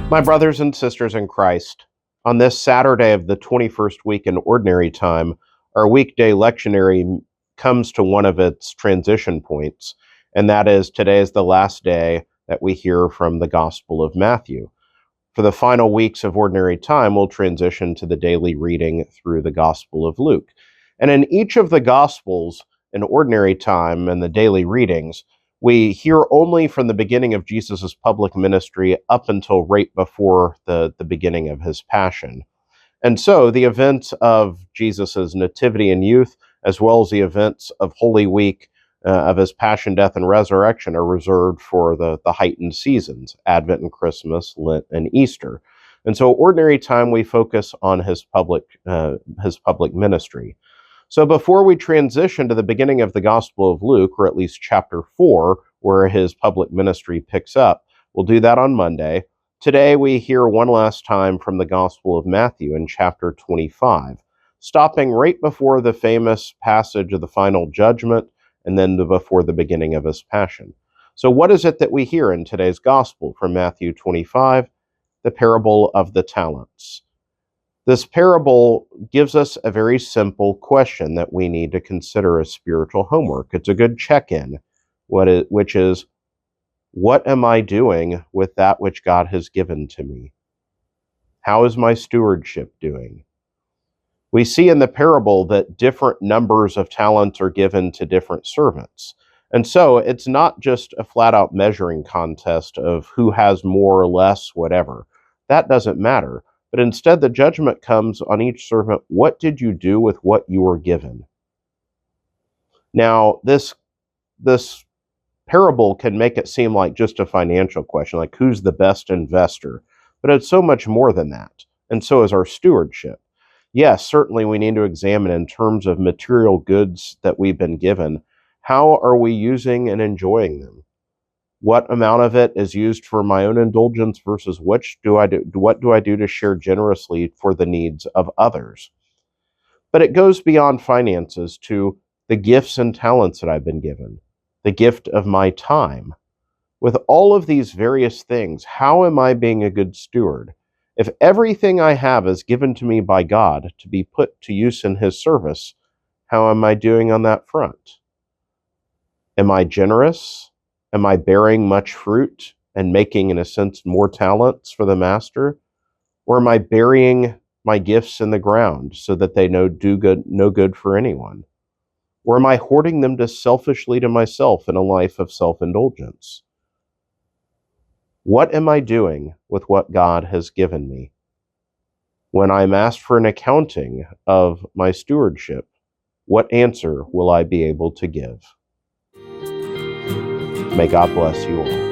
My brothers and sisters in Christ, on this Saturday of the 21st week in Ordinary Time, our weekday lectionary comes to one of its transition points, and that is today is the last day that we hear from the Gospel of Matthew. For the final weeks of Ordinary Time, we'll transition to the daily reading through the Gospel of Luke. And in each of the Gospels, in Ordinary Time and the daily readings, we hear only from the beginning of Jesus' public ministry up until right before the beginning of his passion. And so the events of Jesus' nativity and youth, as well as the events of Holy Week, of his passion, death, and resurrection are reserved for the heightened seasons, Advent and Christmas, Lent, and Easter. And so Ordinary Time, we focus on his public ministry. So before we transition to the beginning of the Gospel of Luke, or at least chapter 4, where his public ministry picks up, we'll do that on Monday. Today we hear one last time from the Gospel of Matthew in chapter 25, stopping right before the famous passage of the final judgment, and then before the beginning of his passion. So what is it that we hear in today's Gospel from Matthew 25? The parable of the talents. This parable gives us a very simple question that we need to consider as spiritual homework. It's a good check-in, which is, what am I doing with that which God has given to me? How is my stewardship doing? We see in the parable that different numbers of talents are given to different servants. And so it's not just a flat-out measuring contest of who has more or less, whatever. That doesn't matter. But instead, the judgment comes on each servant. What did you do with what you were given? Now, this parable can make it seem like just a financial question, like who's the best investor? But it's so much more than that. And so is our stewardship. Yes, certainly we need to examine in terms of material goods that we've been given, how are we using and enjoying them? What amount of it is used for my own indulgence versus what do I do to share generously for the needs of others? But it goes beyond finances to the gifts and talents that I've been given, the gift of my time. With all of these various things, how am I being a good steward? If everything I have is given to me by God to be put to use in his service, how am I doing on that front? Am I generous? Am I bearing much fruit and making, in a sense, more talents for the master? Or am I burying my gifts in the ground so that they no good for anyone? Or am I hoarding them selfishly to myself in a life of self-indulgence? What am I doing with what God has given me? When I'm asked for an accounting of my stewardship, what answer will I be able to give? May God bless you all.